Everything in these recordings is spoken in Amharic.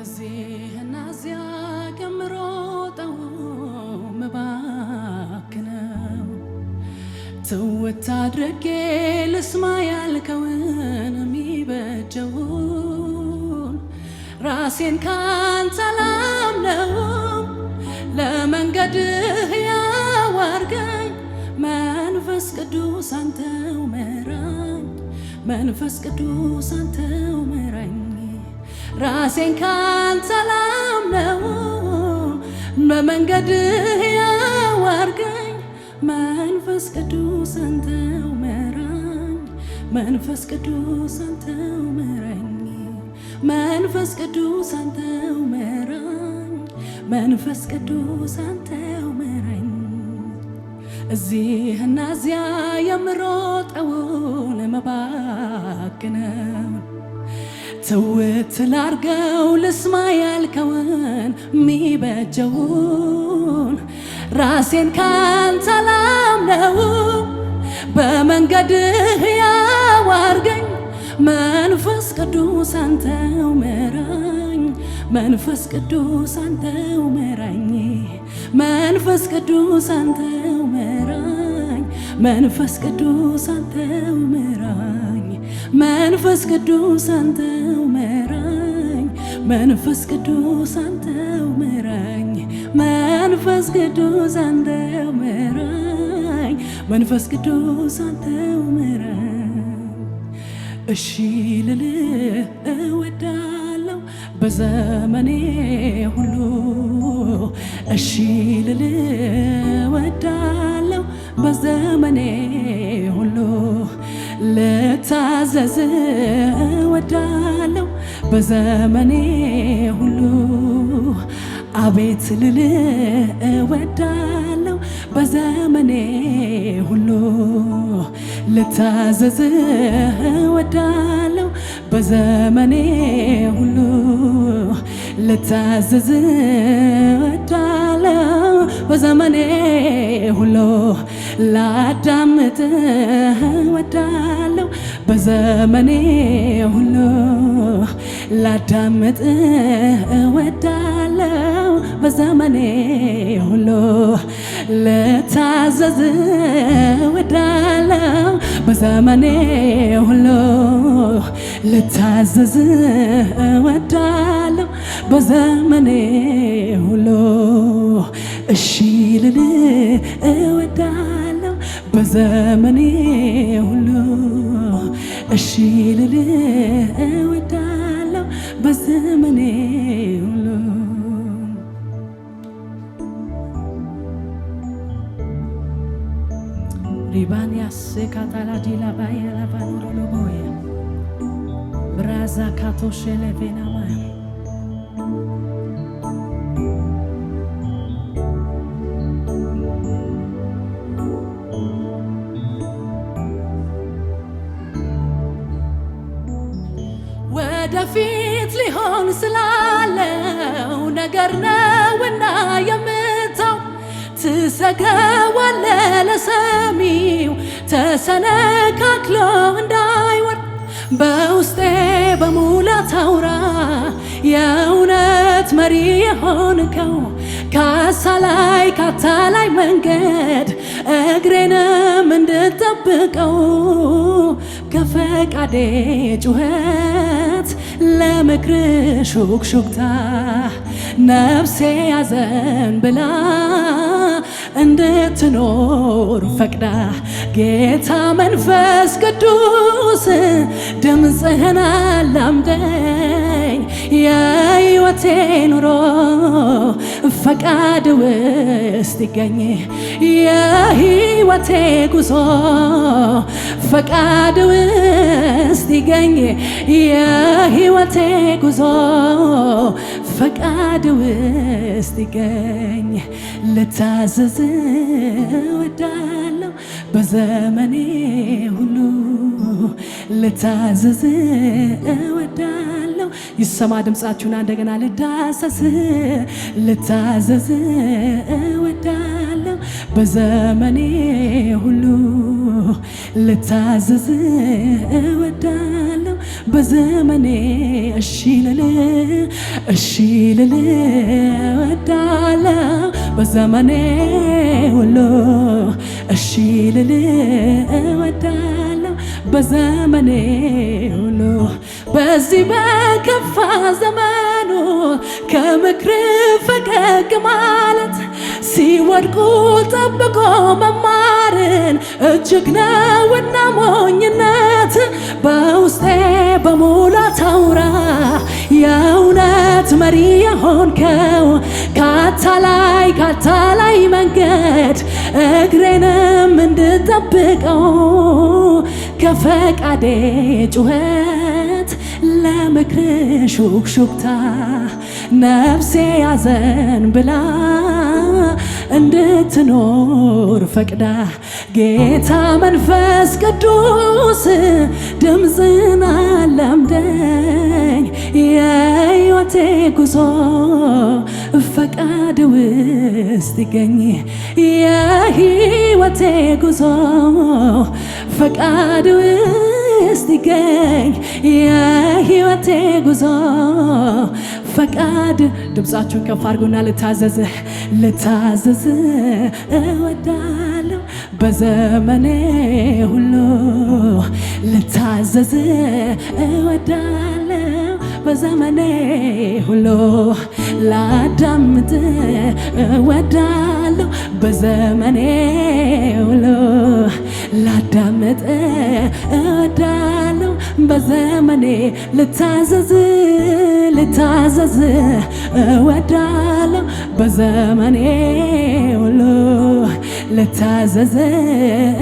እዚህና እዚያ ከምሮጠው መባክነው ትውት አድርጌ ልስማ ያልከውን የሚበጀውን ራሴን ካንተ ላምነው ለመንገድህ ያዋርገኝ መንፈስ ቅዱስ አንተው ምራኝ መንፈስ ቅዱስ አንተው ምራኝ ራሴን ካንተ ላምነው በመንገድህ ያዋርገኝ መንፈስ ቅዱስ አንተው ምራኝ መንፈስ ቅዱስ አንተው ምራኝ መንፈስ ቅዱስ አንተው ምራኝ መንፈስ ቅዱስ አንተው ምራኝ እዚህና እዚያ የምሮጠውን መባክነው ትውት ላርገው ልስማ ያልከውን ሚበጀውን ራሴን ካንተ ላምነው በመንገድህ ያዋርገኝ መንፈስ ቅዱስ አንተው ምራኝ መንፈስ ቅዱስ አንተው ምራኝ መንፈስ ቅዱስ አንተው ምራኝ መንፈስ ቅዱስ አንተው ምራኝ መንፈስ ቅዱስ አንተው ምራኝ መንፈስ ቅዱስ አንተው ምራኝ መንፈስ ቅዱስ አንተው ምራኝ መንፈስ ቅዱስ አንተው ምራኝ እሺ ልልህ እወዳለሁ በዘመኔ ሁሉ እሺ ልልህ እወዳለሁ በዘመኔ ሁሉ ልታዘዝ እወዳለሁ በዘመኔ ሁሉ አቤት ልልህ እወዳለሁ በዘመኔ ሁሉ ልታዘዝ እወዳለሁ በዘመኔ ሁሉ ልታዘዝ እወዳለሁ በዘመኔ ሁሉ ላዳምጥ እወዳለሁ በዘመኔ ሁሉ ላዳምጥ እወዳለሁ በዘመኔ ሁሉ ልታዘዝ እወዳለሁ በዘመኔ ሁሉ ልታዘዝ እወዳለሁ በዘመኔ ሁሉ እሺ ልልህ እወዳለሁ በዘመኔ ሁሉ እሺ ልልህ እወዳለሁ በዘመኔ ሁሉ ሪባንያስ ካታላዲላ ባየላ ባኑሮሎቦያ ብራዛ ካቶሼሌ ቬናማ ወደፊት ሊሆን ስላለው ነገር ነውና የምተው ትሰገዋለህ ለሰሚው ተሰነካክሎ እንዳይወድ በውስጤ በሙላት አውራ የእውነት መሪ የሆንከው ካታላይ መንገድ እግሬንም እንድጠብቀው ከፈቃዴ ጩኸት ለምክር ሹክሹክታ ነፍሴ ያዘን ብላ እንድትኖር ፈቅዳ ጌታ መንፈስ ቅዱስ ድምፅህን አላምደኝ የሕይወቴ ኑሮ ፈቃድ ውስጥ ይገኝ የሕይወቴ ጉዞ ፈቃድ ውስጥ ይገኝ የሕይወቴ ጉዞ ፈቃድ ውስጥ ይገኝ ልታዘዝ እወዳለሁ በዘመኔ ሁሉ ልታዘዝ እወዳለሁ። ይሰማ ድምፃችሁን እንደገና ልዳሰስ ልታዘዝ እወዳለሁ። በዘመኔ ሁሉ ልታዘዝ እወዳለሁ። በዘመኔ እሺ ልል እወዳለሁ። በዘመኔ ሁሉ እሺ ልል እወዳለሁ። በዘመኔ ሁሉ በዚህ በከፋ ዘመኑ ከምክር ፈቀቅ ማለት ሲወድቁ ጠብቆ መማርን እጅግ ነውና ሞኝነት። በውስጤ በሙላት አውራ የእውነት መሪ የሆንከው ካታላይ መንገድ እግሬንም እንድጠብቀው ከፈቃዴ ጩኸት ለምክር ሹክሹክታ ነፍሴ ያዘን ብላ እንድትኖር ፈቅዳ ጌታ መንፈስ ቅዱስ ድምፅን አለምደኝ። የሕይወቴ ጉዞ ፈቃድ ውስጥ ይገኝ። የሕይወቴ ጉዞ ፈቃድ ውስጥ ይገኝ። የሕይወቴ ጉዞ ፈቃድ ድምፃችሁን ከፍ አድርጉና ልታዘዝ እወዳለሁ። በዘመኔ ሁሉ ልታዘዝ እወዳለሁ። በዘመኔ ሁሉ ላዳምጥ እወዳለሁ። በዘመኔ ሁሉ ላዳምጥ እወዳለሁ። በዘመኔ ልታዘዝ እወዳለሁ። በዘመኔ ሁሉ ልታዘዝ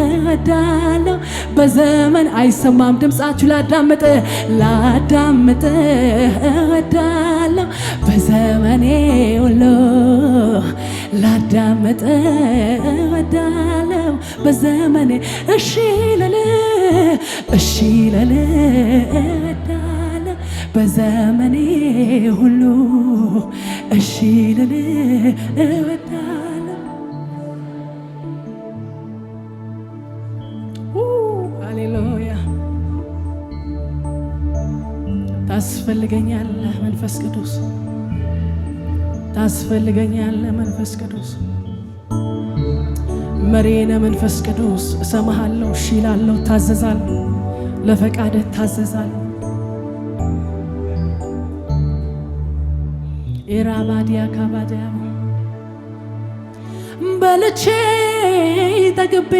እወዳለሁ። በዘመን አይሰማም ድምፃችሁ ላዳምጥ እወዳለሁ። በዘመኔ ሁሉ ላዳምጥ እወዳለሁ። በዘመኔ እሺ ልል እወዳለሁ። በዘመኔ ሁሉ እሺ ልል እወዳለሁ። ሃሌሉያ። ታስፈልገኛለህ መንፈስ ቅዱስ፣ ታስፈልገኛለህ መንፈስ ቅዱስ። መሪዬ መንፈስ ቅዱስ እሰማሃለሁ፣ እሺ እላለሁ፣ ታዘዛለሁ፣ ለፈቃድህ ታዘዛለሁ። ኢራባዲያ ካባዲያ በልቼ ጠግቤ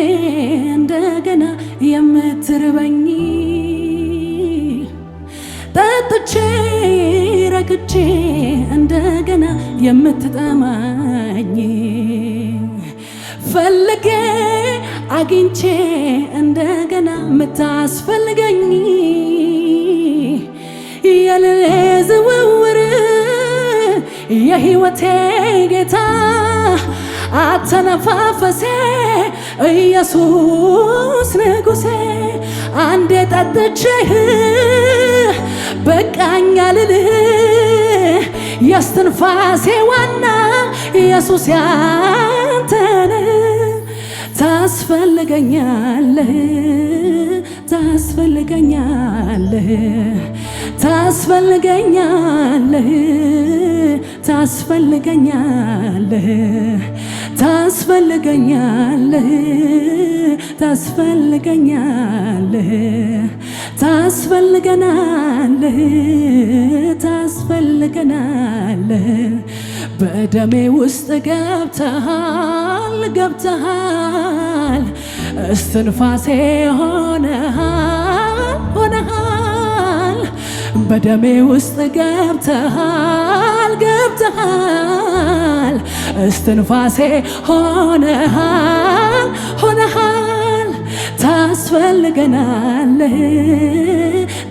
እንደገና የምትርበኝ ጠጥቼ ረግቼ እንደገና የምትጠማኝ ፈልጌ አግኝቼ እንደገና የምታስፈልገኝ የሌለ ዝውውር የሕይወቴ ጌታ አተነፋፈሴ ኢየሱስ ንጉሴ አንዴ ጠጥቼህ በቃኝ አልልህ የስትንፋሴ ዋና ኢየሱስ ያንተ ነህ። ታስፈልገኛለህ ታስፈልገኛለህ ታስፈልገኛለህ ታስፈልገኛለህ ታስፈልገኛለህ ታስፈልገኛለህ ታስፈልገናለህ ታስፈልገናለህ በደሜ ውስጥ ገብተሃል ገብተሃል እስትንፋሴ ሆነሃል በደሜ ውስጥ ገብተሃል ገብተሃል እስትንፋሴ ሆነሃል ሆነሃል ታስፈልገናለህ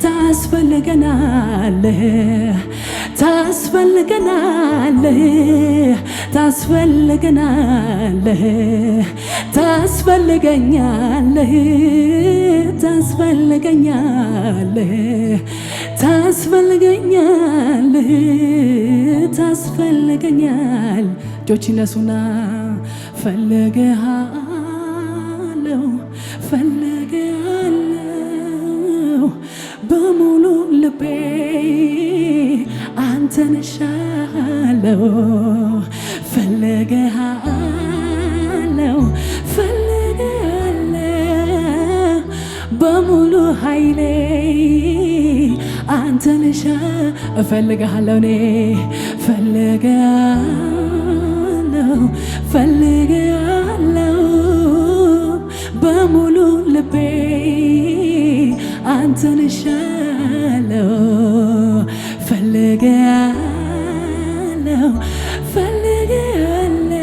ታስፈልገናለህ ታስፈልገናለህ ታስፈልገናለህ ታስፈልገኛለህ ታስፈልገኛለህ ታስፈልገኛለህ ታስፈልገኛል እጆች ይነሱና ፈልግሃለሁ ፈልግሃለሁ በሙሉ ልቤ አንተን እሻለሁ ፈልግሃለሁ ፈልግሃለሁ በሙሉ ኃይሌ አንተን እፈልግሃለሁ እኔ ፈልግሃለሁ ፈልግሃለሁ በሙሉ ልቤ አንተን እሻለሁ ፈልግሃለሁ ፈልግሃለሁ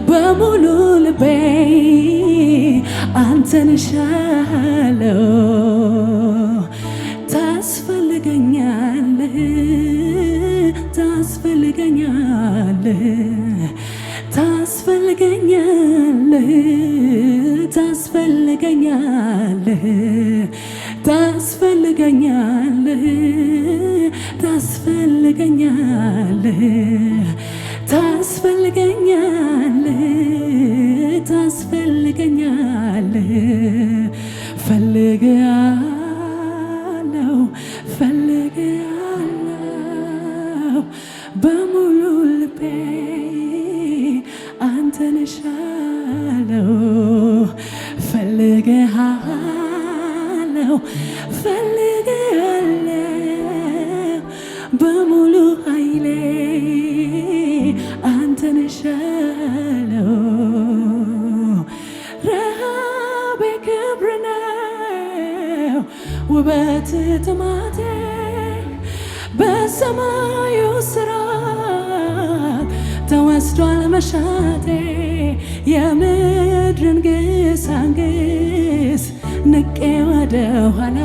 በሙሉ ልቤ አንተን እሻለሁ ታስፈልገኛለህ ታስፈልገኛለህ ታስፈልገኛለህ ታስፈልገኛለህ ታስፈልገኛለህ ታስፈልገኛለህ ታስፈልገኛለህ ታስፈልገኛለህ ፈልግሃለሁ ፈልግሃለሁ በሙሉ ልቤ አንተን እሻለሁ ፈልግሃለሁ ፈልግሃለሁ በሙሉ ኃይሌ አንተን እሻለሁ ረሃቤ ክብር ነው ውበት ጥማቴ በሰማዩ ስራት ተወስዷል መሻቴ የምድርን ግሳንግስ ንቄ ወደ ኋላ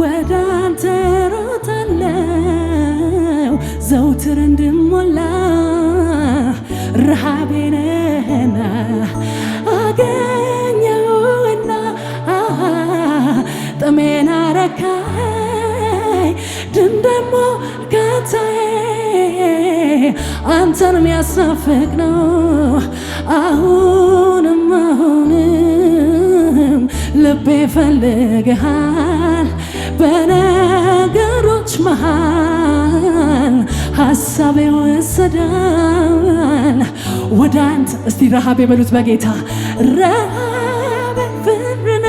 ወደ አንተ ሮጣለሁ ዘውትር እንድሞላ ረሃቤ ነህና አገኘሁና ጥሜን አረካኸኝ ድን ደግሞ እርካታዬ አንተን የሚያስናፍቅ ነው አሁንም ልቤ ፈልግሃል በነገሮች መሃል ሐሳቤ ወሰዳል ወደ አንተ እስቲ ረሃቤ በሉት በጌታ ረሃቤ ፍርነ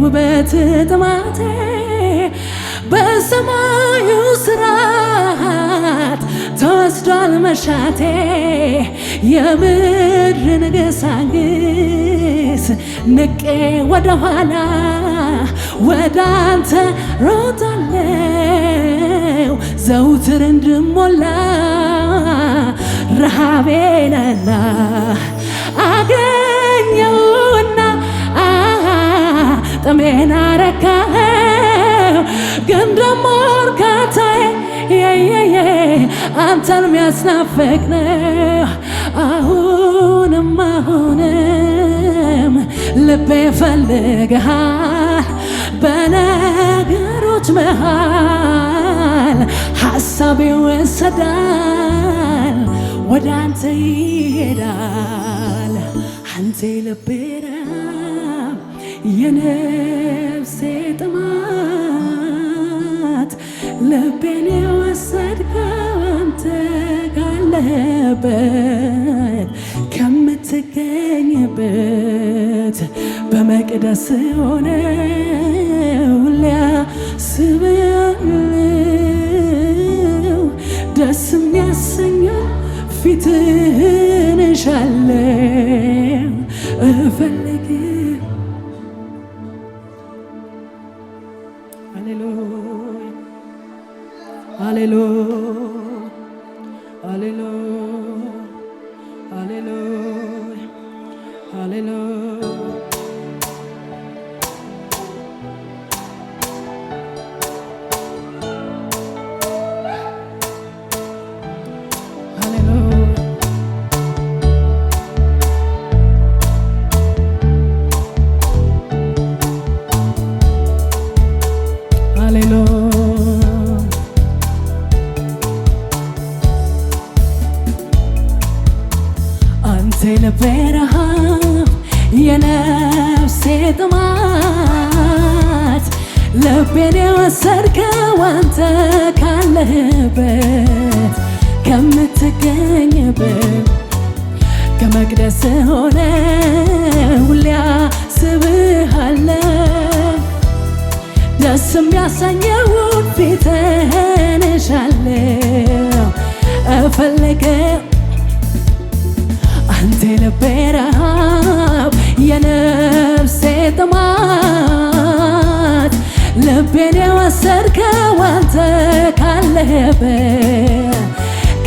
ውበት ጥማቴ በሰማዩ ስራት ተወስዷል መሻቴ የምድርን ግሳንግስ ንቄ ወደ ኋላ ወደ አንተ ሮጣለሁ ዘውትር እንድሞላ ረሃቤ ነህና አገኘሁና ጥሜን አረካኸው ግን ደግሞ እርካታዬ አንተን የሚያስናፍቅ ነው አሁንም ልቤ ፈልግሃል በነገሮች መሃል ሐሳቤ ወሰዳል ወደ አንተ ይሄዳል አንተ ልቤ ራብ የነፍሴ ጥማት ልቤን የወሰድከው አንተ ካለህበት ከምትገኝበት በመቅደስ ሆነው ሊያስብለው ደስ የሚያሰኘው ፊትህን እሻለው እፈልግ ካለህበት ከምትገኝበት ከመቅደስ ሆነ ሁሌ አስብሃለሁ ደስ የሚያሰኘውን ፊትህን እሻለሁ እፈልገው አንተ ልቤ ረሃብ የነፍሴ ጥማት ልቤን የወሰድከው አንተ ካለህበት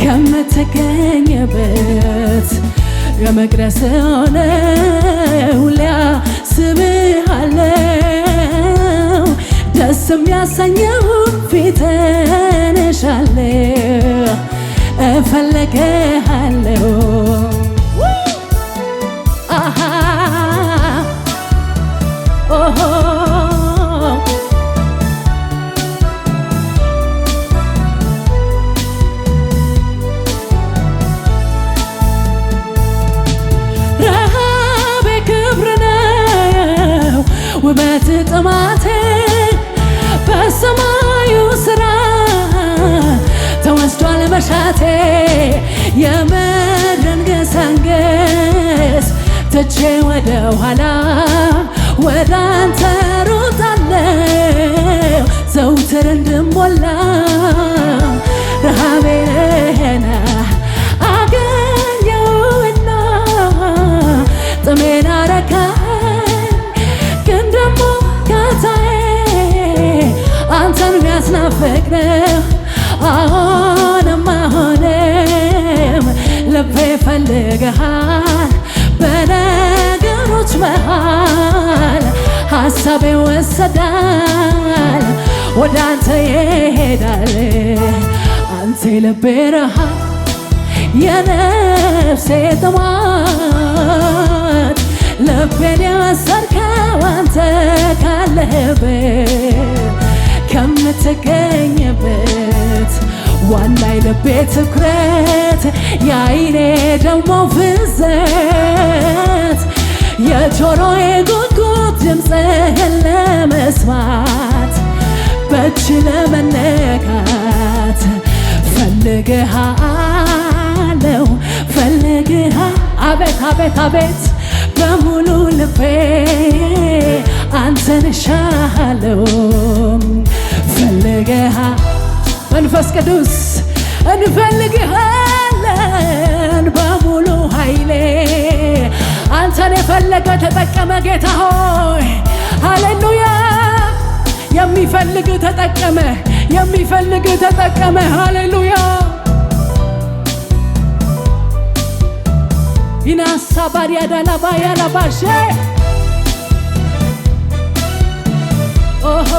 ከምትገኝበት ከመቅደስ ሆነ ሁሌ አስብሃለሁ ደስ የሚያሰኘውን ፊትህን እሻለሁ እፈልግሃለሁ ረሃቤ ክብር ነው ውበት ጥማቴ በሰማዩ ስራ ተወስዷል መሻቴ የምድርን ገሰንገስ ትቼ ወደ ኋላ ወደ አንተ ሮጣለሁ ዘውትር እንድሞላ ረሃቤ ነህና አገኘሁና ጥሜን አረካኸኝ ግን ደሞ ጌታዬ አንተን የሚያስናፍቅ ነው አሁንም ልቤ ፈልግሃል በነገሮች መሃል ሐሳቤ ወሰዳል ወደ አንተ ይሄዳል አንተ ልቤ ረሃብ የነፍሴ ጥማት ልቤን የወሰድከው አንተ ካለህበት ከምትገኝበት ዋናይ ልቤ ትኩረት የዓይኔ ደግሞ ፍዘት የጆሮዬ ጉጉት ድምፅህን ለመስማት በእጅ ለመነካት ፈልግሃለሁ አቤት አቤት አቤት በሙሉ ልቤ አንተን እሻለሁ መንፈስ ቅዱስ እንፈልግሃለን በሙሉ ኃይሌ አንተን የፈለገ ተጠቀመ ጌታ ሆይ ሃሌሉያ የሚፈልግ ተጠቀመ ሃሌሉያ ኢናሳ ባሪያ ዳላባያ ላባሼ ኦሆ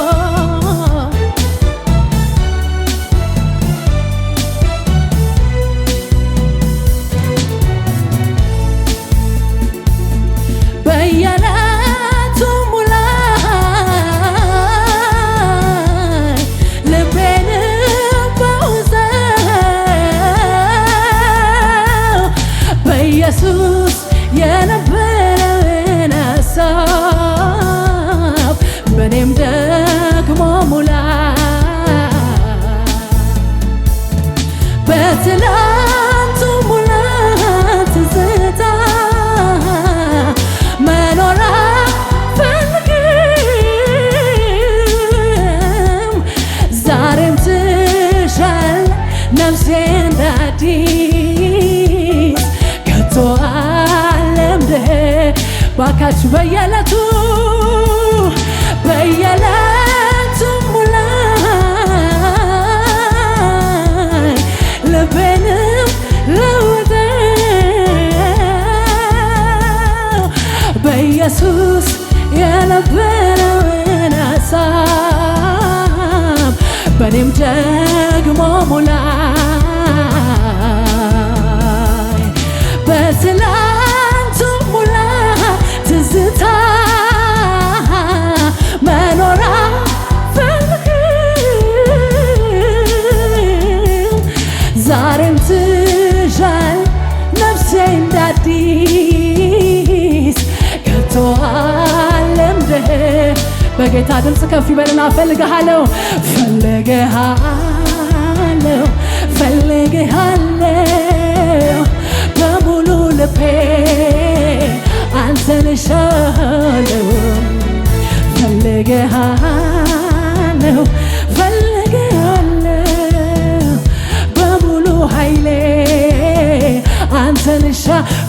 በየዕለቱ ሙላይ ልቤን በውዘው በኢየሱስ የነበረውን ሐሳብ በኔም ደግሞ ሙላ በትላንቱ ሙላት ትዝታ መኖር አልፈልግም ዛሬም ትሻል ነፍሴ እንዳዲስ ከቶ አለምድህ ባካችሁ በየዕለቱ ሙላይ ልቤንም ለውጠው በኢየሱስ የነበረውን ሐሳብ በኔም ደግሞ ሙላይ በትላንቱ ሙላት ትዝታ መኖር አልፈልግም ዛሬም ትሻል ነፍሴ እንዳዲስ ከቶ አለምድህ በጌታ ድምፅ ከፍ ይበልና ፈልግሃለሁ እሻለሁ ፈልግሃለሁ ፈልግሃለሁ በሙሉ ኃይሌ አንተን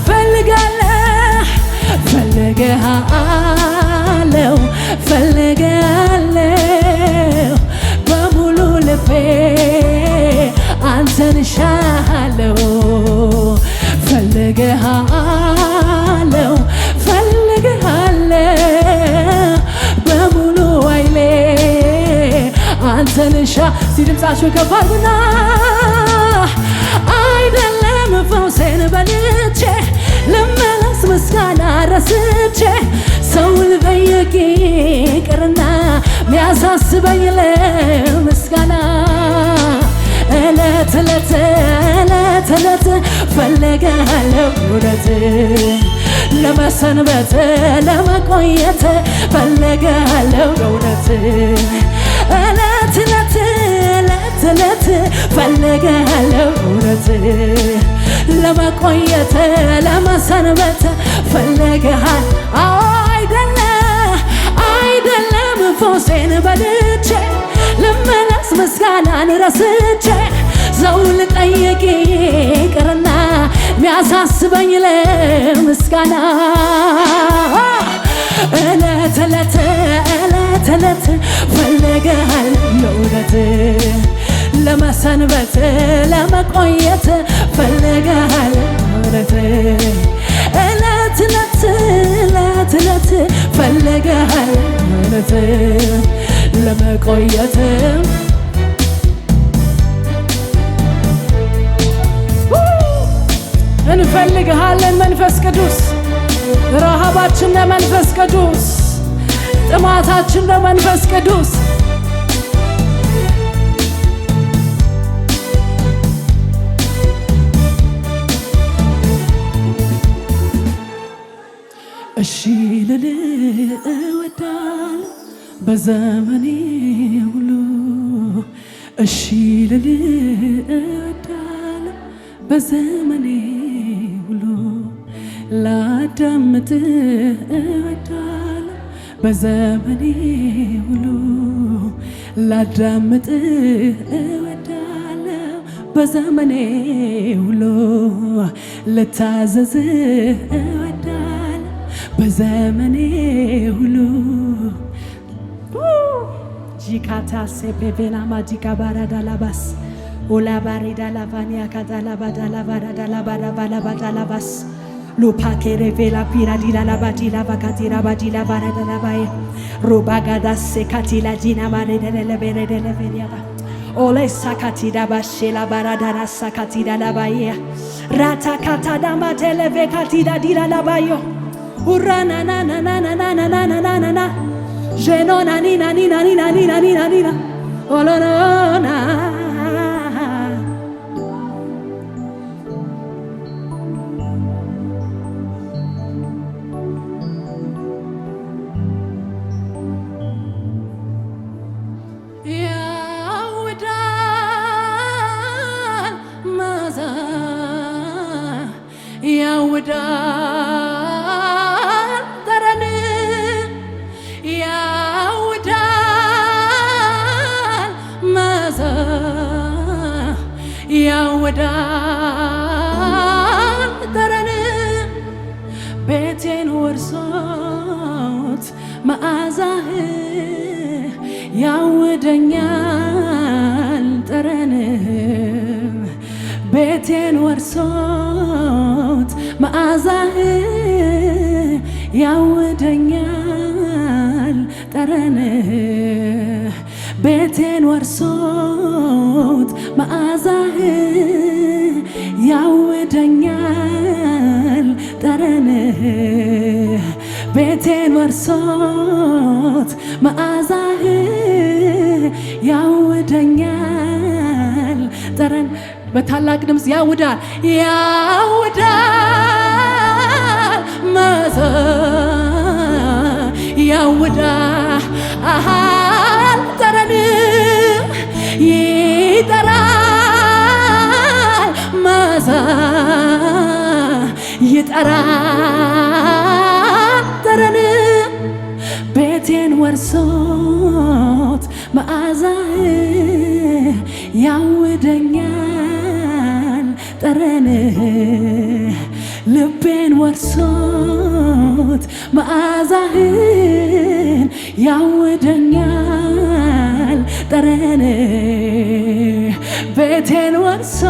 ፈልጋለሁ ፈልግሃለሁ ፈልግሃለሁ በሙሉ ልቤ አንተን እሻለሁ ፈልግሃለሁ ፈልግሃለሁ በሙሉ ኃይሌ አንተን ድምፃችሁ ከፍ አድርጉና አይደለም ፈውሴን በልቼ ልመለስ ምስጋና ረስቼ ሰውን ጠይቄ ቅርና ሚያሳስበኝ ለምስጋና እለት እለት እለት እለት ፈልግሃለሁ እውነት ለመሰንበት ለመቆየት ፈልግሃለሁ እውነት እለት እለት እለት እለት ፈልግሃለሁ እውነት ለመቆየት ለመሰንበት ፈልግሃል አይደለም ፈውሴን በልቼ ልመለስ ምስጋናን ረስቼ ሰው ልጠይቅ ቅርና ሚያሳስበኝ ለምስጋና እለት እለት እለት እለት ፈልግሃለሁ እውነት ለመሰንበት ለመቆየት ፈልግሃለሁ እውነት እለት እለት እለት እለት ፈልግሃለሁ እውነት ለመቆየት እንፈልግሃለን መንፈስ ቅዱስ ረሃባችን ለመንፈስ ቅዱስ ጥማታችን ለመንፈስ ቅዱስ እሺ ልል እወዳለሁ በዘመኔ ሁሉ እሺ ልል እወዳለሁ በዘመኔ ሁሉ ላዳምጥ እወዳለሁ በዘመኔ ሁሉ ላዳምጥ እወዳለሁ በዘመኔ ሁሉ ልታዘዝ እወዳለሁ በዘመኔ ሁሉ ጂካታ ሴፔቬና ማጂካ ባራዳላባስ ኦላ ባሪዳ ላቫኒያ ካዳላባዳ ላቫራዳ ላባራባላባዳ ላባስ ሉፓኬሬ ቬላ ፒራዲላ ላባዲላ ቫካቲራ ባዲላ ባራዳ ላባዬ ሩባጋዳ ሴካቲላ ጂና ማሬደለቤሬ ደለቬሪያባ ኦሌ ሳካቲዳ ባሼላ ባራዳራ ሳካቲዳ ላባዬ ራታ ካታዳ ማቴለቬ ካቲዳ ዲላ ላባዮ ኡራናናናናናናናናናናና ጀኖና ኒና ኒና ኒና ኒና ኒና ኒና ኦሎኖና ያውዳል ጠረን ያውዳል መዓዛ ያውዳል ጠረን ቤቴን ወርሶት መዓዛህ ያውደኛል ጠረን ቤቴን ወርሶት መዓዛህ ያውደኛል ጠረንህ ቤቴን ወርሶት መዓዛህ ያውደኛል ጠረንህ ቤቴን ወርሶት መዓዛህ ያውደኛል ጠረን በታላቅ ድምፅ ያውዳል ያውዳል መዓዛ ያውዳል ጠረን ይጠራል መዓዛ ይጠራል ወርሶት መዓዛህ ያውደኛል ጠረንህ ልቤን ወርሶት መዓዛህን ያውደኛል ጠረንህ ቤቴን ወርሶ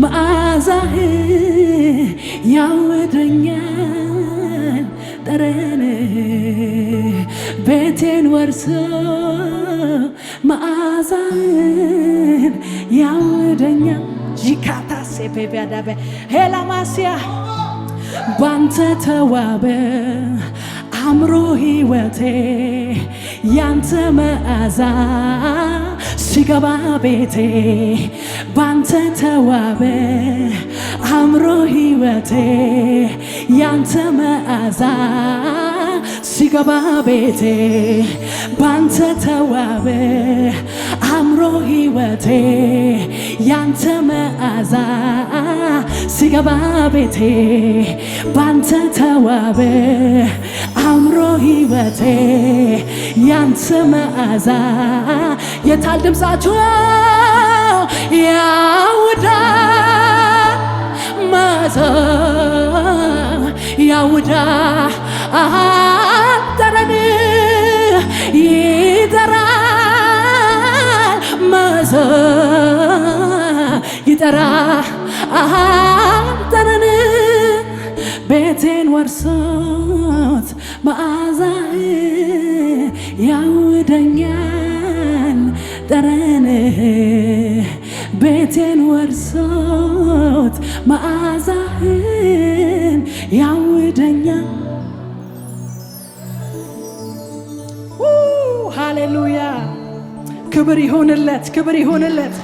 መዓዛህን ያውደኛል ጠረንህ ቤቴን ወርሶ መዓዛህን ያውደኛል ጂካታሴ ቤቢያዳበ ሄላማሲያ ባንተ ተዋበ አምሮ ሕይወቴ ያንተ መዓዛ ሲገባ ቤቴ ባንተ ተዋበ አምሮ ሕይወቴ ያንተ መዓዛ ሲገባ ቤቴ ባንተ ተዋበ አምሮ ሕይወቴ ያንተ መዓዛ ሲገባ ቤቴ ባንተ ተዋበ አምሮ ሕይወቴ ያንተ መዓዛ የታል ድምፃችሁ ያውዳ መዓዛ ያውዳ ጠረን ይጠራል መዓዛ ይጠራል ጠረን ቤቴን ወርሶት መዓዛህ ያውደኛል ጠረንህ ቤቴን ወርሶት መዓዛህን ያውደኛል። ሃሌሉያ ክብር ይሁንለት፣ ክብር ይሁንለት።